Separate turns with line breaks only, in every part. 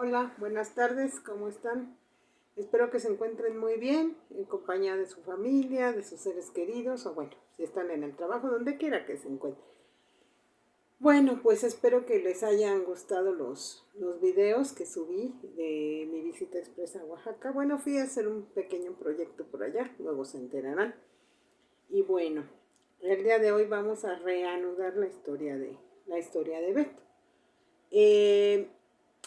Hola, buenas tardes, ¿cómo están? Espero que se encuentren muy bien, en compañía de su familia, de sus seres queridos, o bueno, si están en el trabajo, donde quiera que se encuentren. Bueno, pues espero que les hayan gustado los videos que subí de mi visita expresa a Oaxaca. Bueno, fui a hacer un pequeño proyecto por allá, luego se enterarán. Y bueno, el día de hoy vamos a reanudar la historia de Beto. Eh,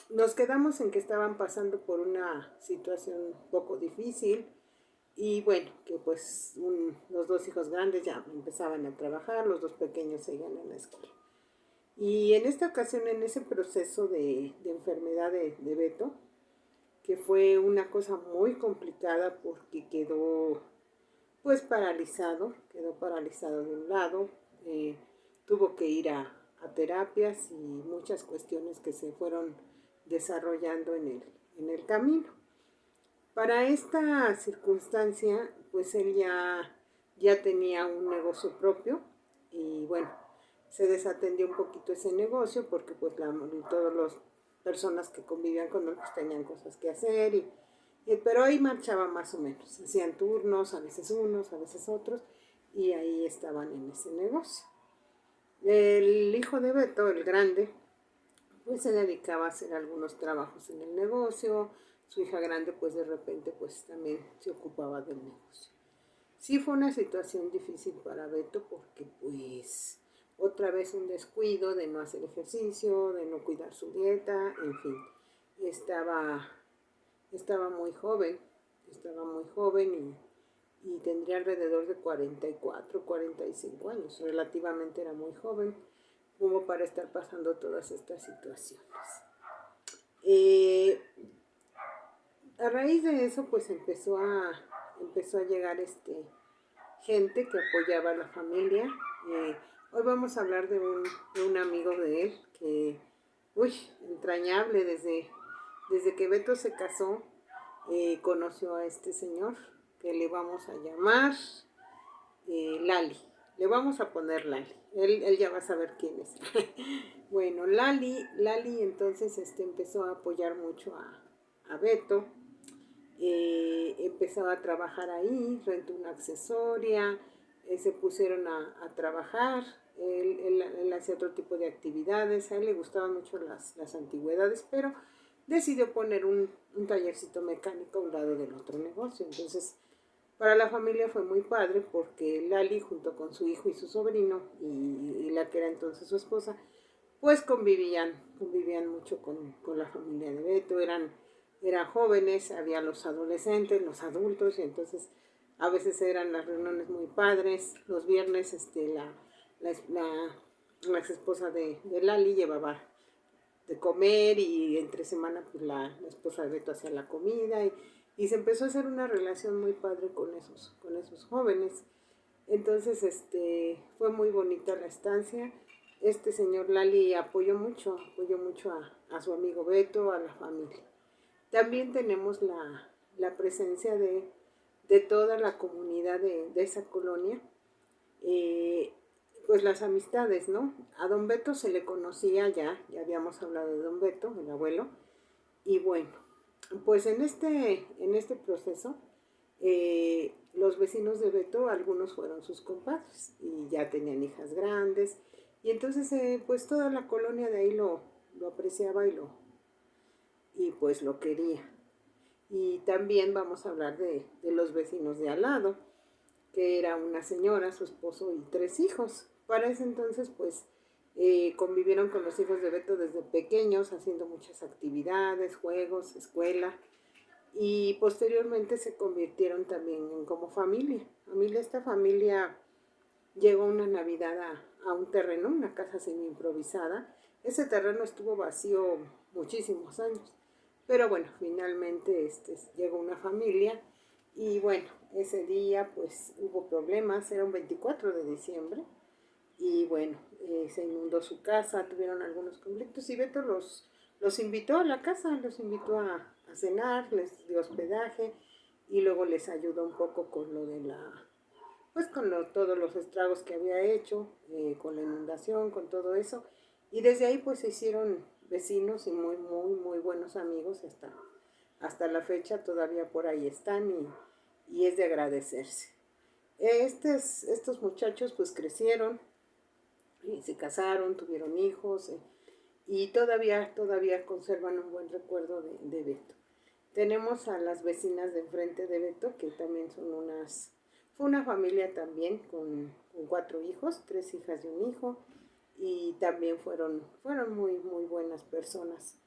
Nos quedamos en que estaban pasando por una situación un poco difícil y bueno, que pues los dos hijos grandes ya empezaban a trabajar, los dos pequeños seguían en la escuela. Y en esta ocasión, en ese proceso de enfermedad de Beto, que fue una cosa muy complicada porque quedó pues quedó paralizado de un lado, eh, tuvo que ir a terapias y muchas cuestiones que se fueron desarrollando en el camino. Para esta circunstancia, pues él ya tenía un negocio propio y bueno, se desatendió un poquito ese negocio porque pues todas las personas que convivían con él pues tenían cosas que hacer pero ahí marchaba más o menos, hacían turnos, a veces unos, a veces otros y ahí estaban en ese negocio. El hijo de Beto, el grande, pues se dedicaba a hacer algunos trabajos en el negocio, su hija grande pues de repente pues también se ocupaba del negocio. Sí fue una situación difícil para Beto porque pues otra vez un descuido de no hacer ejercicio, de no cuidar su dieta, en fin, estaba, estaba muy joven, estaba muy joven y tendría alrededor de 44, 45 años, relativamente era muy joven como para estar pasando todas estas situaciones. Eh, a raíz de eso, pues empezó a llegar gente que apoyaba a la familia. Hoy vamos a hablar de un amigo de él que, uy, entrañable, desde que Beto se casó, conoció a este señor que le vamos a llamar Lali. Le vamos a poner Lali. Él ya va a saber quién es. Bueno, Lali entonces empezó a apoyar mucho a Beto. Empezó a trabajar ahí, rentó una accesoria, se pusieron a trabajar. Él hacía otro tipo de actividades. A él le gustaban mucho las antigüedades, pero decidió poner un tallercito mecánico a un lado del otro negocio. Entonces, para la familia fue muy padre porque Lali, junto con su hijo y su sobrino, y la que era entonces su esposa, pues convivían mucho con la familia de Beto, eran jóvenes, había los adolescentes, los adultos, y entonces a veces eran las reuniones muy padres. Los viernes la ex esposa de Lali llevaba de comer y entre semana pues la esposa de Beto hacía la comida y se empezó a hacer una relación muy padre con esos jóvenes. Entonces fue muy bonita la estancia. Este señor Lali apoyó mucho a su amigo Beto, a la familia. También tenemos la presencia de toda la comunidad de esa colonia, eh, pues las amistades, ¿no? A don Beto se le conocía ya habíamos hablado de don Beto, el abuelo, y bueno, pues en este proceso, los vecinos de Beto, algunos fueron sus compadres y ya tenían hijas grandes, y entonces pues toda la colonia de ahí lo apreciaba y pues lo quería. Y también vamos a hablar de los vecinos de al lado, que era una señora, su esposo y 3 hijos. Para ese entonces, pues, convivieron con los hijos de Beto desde pequeños, haciendo muchas actividades, juegos, escuela, y posteriormente se convirtieron también en como familia. Esta familia llegó una Navidad a un terreno, una casa semi improvisada. Ese terreno estuvo vacío muchísimos años. Pero bueno, finalmente llegó una familia y bueno, ese día pues hubo problemas, era un 24 de diciembre y bueno, se inundó su casa, tuvieron algunos conflictos y Beto los invitó a la casa, los invitó a cenar, les dio hospedaje y luego les ayudó un poco con lo de pues con todos los estragos que había hecho, con la inundación, con todo eso. Y desde ahí pues se hicieron vecinos y muy buenos amigos hasta la fecha todavía por ahí están y es de agradecerse. Estos muchachos pues crecieron, y se casaron, tuvieron hijos y todavía conservan un buen recuerdo de Beto. Tenemos a las vecinas de enfrente de Beto, que también fue una familia también con 4 hijos, 3 hijas y un hijo, y también fueron muy buenas personas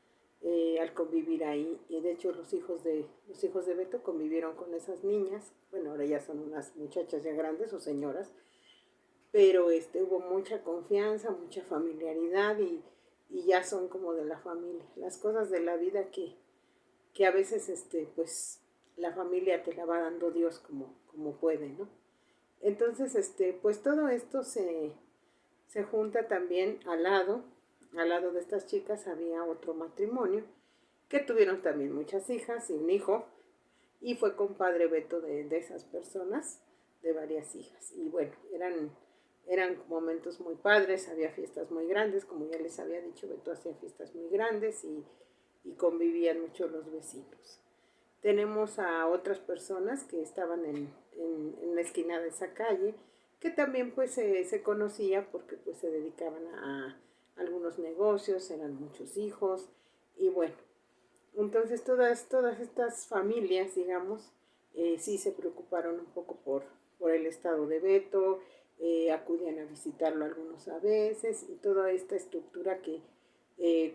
al convivir ahí. Y de hecho los hijos de Beto convivieron con esas niñas, bueno, ahora ya son unas muchachas ya grandes o señoras, pero hubo mucha confianza, mucha familiaridad y ya son como de la familia. Las cosas de la vida que a veces pues la familia te la va dando Dios como puede, ¿no? Entonces, pues todo esto se junta también al lado de estas chicas había otro matrimonio que tuvieron también muchas hijas y un hijo, y fue compadre Beto de esas personas, de varias hijas. Y bueno, eran momentos muy padres, había fiestas muy grandes, como ya les había dicho, Beto hacía fiestas muy grandes y convivían mucho los vecinos. Tenemos a otras personas que estaban en la esquina de esa calle, que también pues se conocía porque pues se dedicaban a algunos negocios, eran muchos hijos, y bueno, entonces todas estas familias, digamos, sí se preocuparon un poco por el estado de Beto, acudían a visitarlo algunos a veces, y toda esta estructura que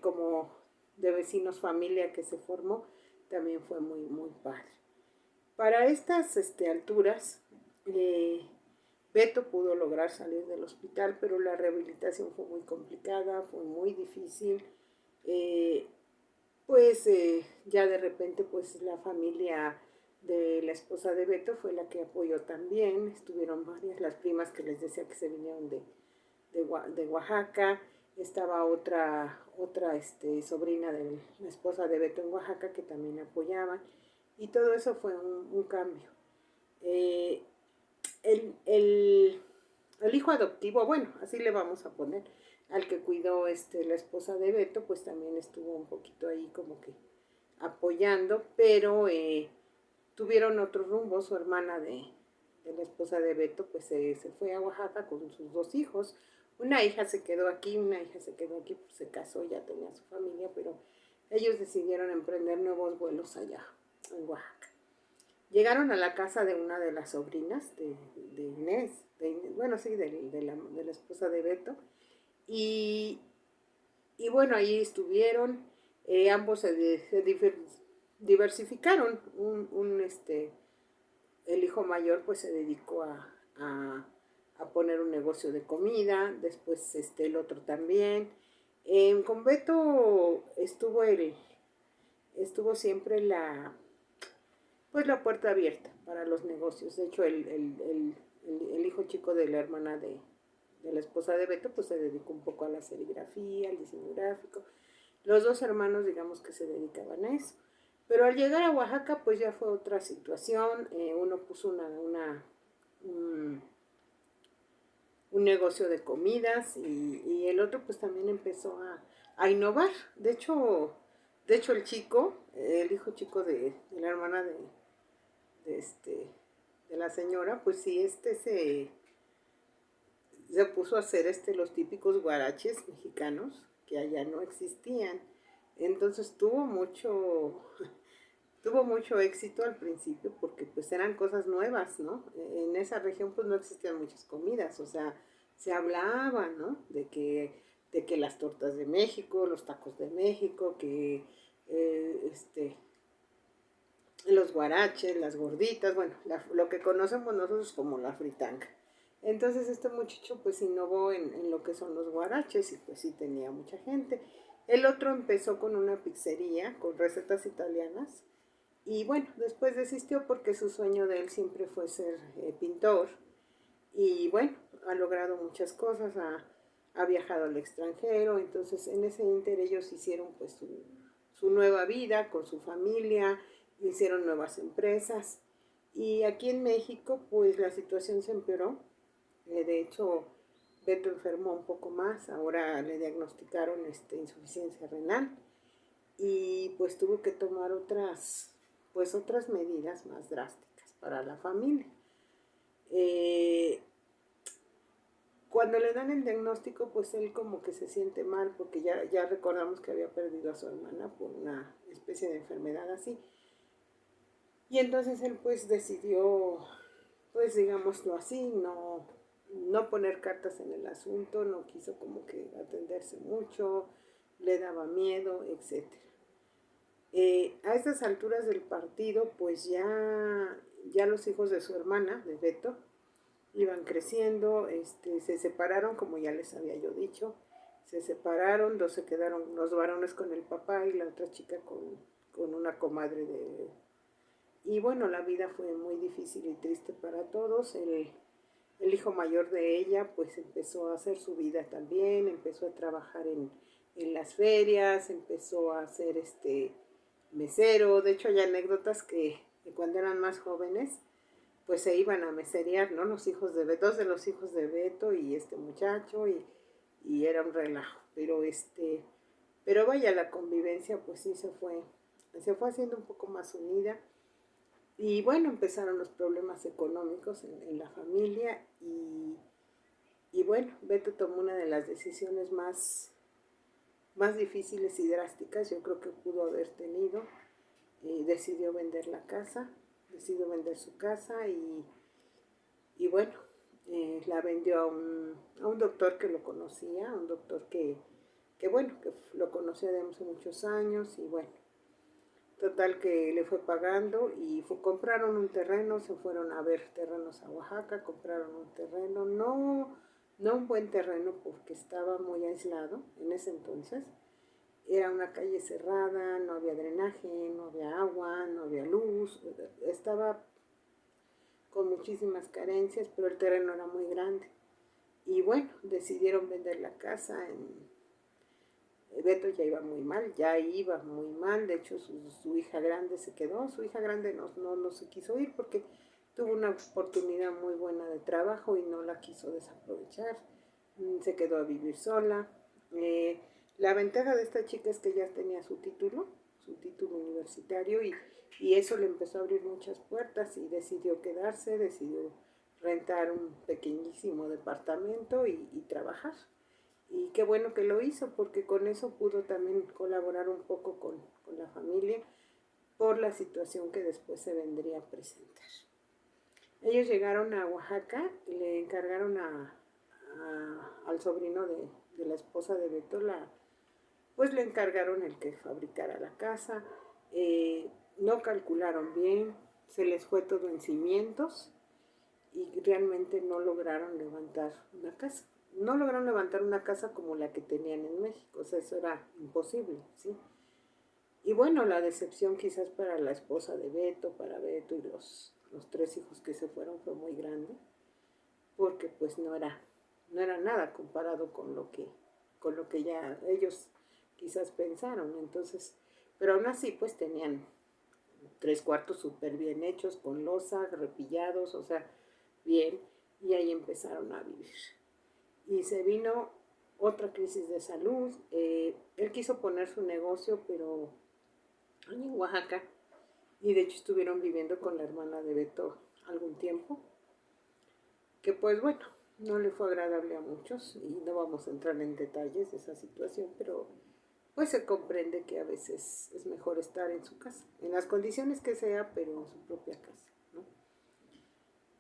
como de vecinos familia que se formó, también fue muy padre. Para estas alturas, Beto pudo lograr salir del hospital, pero la rehabilitación fue muy complicada, fue muy difícil. Pues ya de repente pues la familia de la esposa de Beto fue la que apoyó también. Estuvieron varias, las primas que les decía que se vinieron de Oaxaca. Estaba otra sobrina de la esposa de Beto en Oaxaca que también apoyaban, y todo eso fue un cambio. Eh, el hijo adoptivo, bueno, así le vamos a poner, al que cuidó la esposa de Beto, pues también estuvo un poquito ahí como que apoyando, pero tuvieron otro rumbo. Su hermana de la esposa de Beto pues se fue a Oaxaca con sus 2 hijos. Una hija se quedó aquí, pues se casó, ya tenía su familia, pero ellos decidieron emprender nuevos vuelos allá en Oaxaca. Llegaron a la casa de una de las sobrinas de Inés, bueno, sí, de la esposa de Beto, y, y bueno, ahí estuvieron, ambos se diversificaron. El hijo mayor pues se dedicó a poner un negocio de comida, después el otro también. Con Beto estuvo siempre pues la puerta abierta para los negocios. De hecho, el hijo chico de la hermana de la esposa de Beto, pues se dedicó un poco a la serigrafía, al diseño gráfico. Los 2 hermanos, digamos que se dedicaban a eso. Pero al llegar a Oaxaca, pues ya fue otra situación. Uno puso un negocio de comidas y el otro pues también empezó a innovar. De hecho el hijo chico de la hermana de, de la señora, pues sí, se puso a hacer los típicos guaraches mexicanos que allá no existían. Entonces tuvo mucho éxito al principio porque pues eran cosas nuevas, ¿no? En esa región pues no existían muchas comidas, o sea, se hablaba, ¿no? De que las tortas de México, los tacos de México, que los guaraches, las gorditas, bueno, lo que conocemos nosotros como la fritanga. Entonces este muchacho pues innovó en lo que son los guaraches y pues sí tenía mucha gente. El otro empezó con una pizzería con recetas italianas y bueno, después desistió porque su sueño de él siempre fue ser pintor, y bueno, ha logrado muchas cosas, ha viajado al extranjero. Entonces en ese ínter ellos hicieron pues su nueva vida con su familia, hicieron nuevas empresas, y aquí en México pues la situación se empeoró. De hecho Beto enfermó un poco más, ahora le diagnosticaron insuficiencia renal y pues tuvo que tomar otras medidas más drásticas para la familia. Cuando le dan el diagnóstico, pues él como que se siente mal porque ya recordamos que había perdido a su hermana por una especie de enfermedad así. Y entonces él pues decidió, pues digámoslo así, no poner cartas en el asunto, no quiso como que atenderse mucho, le daba miedo, etc. A estas alturas del partido, pues ya los hijos de su hermana, de Beto, iban creciendo, se separaron, como ya les había yo dicho, se separaron, dos se quedaron, los varones con el papá y la otra chica con una comadre de... Y bueno, la vida fue muy difícil y triste para todos. El hijo mayor de ella pues empezó a hacer su vida también, empezó a trabajar en las ferias, empezó a hacer mesero. De hecho hay anécdotas que cuando eran más jóvenes pues se iban a meserear, ¿no? Los hijos de Beto, dos de los hijos de Beto y este muchacho y era un relajo. Pero vaya, la convivencia pues sí se fue haciendo un poco más unida. Y bueno, empezaron los problemas económicos en la familia y bueno, Beto tomó una de las decisiones más difíciles y drásticas, yo creo que pudo haber tenido. Decidió vender la casa, decidió vender su casa y bueno, la vendió a un doctor que lo conocía, un doctor que bueno, que lo conocía de hace muchos años y bueno, total que le fue pagando y compraron un terreno, se fueron a ver terrenos a Oaxaca, compraron un terreno, no un buen terreno porque estaba muy aislado en ese entonces. Era una calle cerrada, no había drenaje, no había agua, no había luz, estaba con muchísimas carencias, pero el terreno era muy grande. Y bueno, decidieron vender la casa. Beto ya iba muy mal, de hecho su hija grande se quedó, su hija grande no se quiso ir porque tuvo una oportunidad muy buena de trabajo y no la quiso desaprovechar, se quedó a vivir sola. La ventaja de esta chica es que ya tenía su título universitario y eso le empezó a abrir muchas puertas y decidió quedarse, decidió rentar un pequeñísimo departamento y trabajar. Y qué bueno que lo hizo porque con eso pudo también colaborar un poco con la familia por la situación que después se vendría a presentar. Ellos llegaron a Oaxaca y le encargaron al sobrino de la esposa de Beto, pues le encargaron el que fabricara la casa. No calcularon bien, se les fue todo en cimientos y realmente no lograron levantar una casa. No lograron levantar una casa como la que tenían en México, o sea, eso era imposible, ¿sí? Y bueno, la decepción quizás para la esposa de Beto, para Beto y los tres hijos que se fueron fue muy grande, porque pues no era nada comparado con lo que ya ellos quizás pensaron. Entonces, pero aún así pues tenían 3 cuartos súper bien hechos, con losa, repillados, o sea, bien, y ahí empezaron a vivir. Y se vino otra crisis de salud. Él quiso poner su negocio, pero en Oaxaca, y de hecho estuvieron viviendo con la hermana de Beto algún tiempo, que pues bueno, no le fue agradable a muchos y no vamos a entrar en detalles de esa situación, pero pues se comprende que a veces es mejor estar en su casa, en las condiciones que sea, pero en su propia casa, ¿no?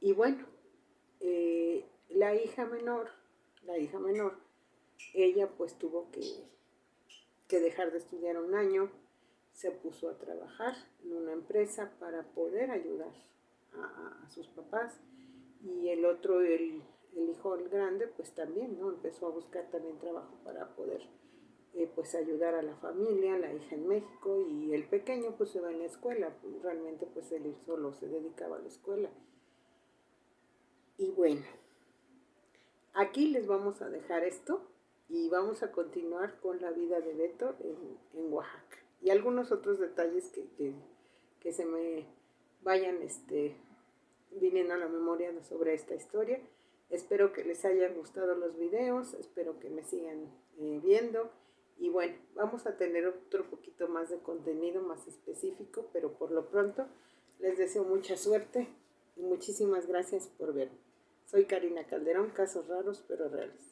Y bueno, la hija menor, ella pues tuvo que dejar de estudiar un año, se puso a trabajar en una empresa para poder ayudar a sus papás y el otro, el hijo el grande, pues también, ¿no? Empezó a buscar también trabajo para poder pues ayudar a la familia, la hija en México y el pequeño pues se va en la escuela, pues, realmente pues él solo se dedicaba a la escuela. Y bueno, aquí les vamos a dejar esto y vamos a continuar con la vida de Beto en Oaxaca y algunos otros detalles que se me vayan viniendo a la memoria sobre esta historia. Espero que les hayan gustado los videos, espero que me sigan viendo. Y bueno, vamos a tener otro poquito más de contenido más específico, pero por lo pronto les deseo mucha suerte y muchísimas gracias por verme. Soy Karina Calderón, Casos Raros pero Reales.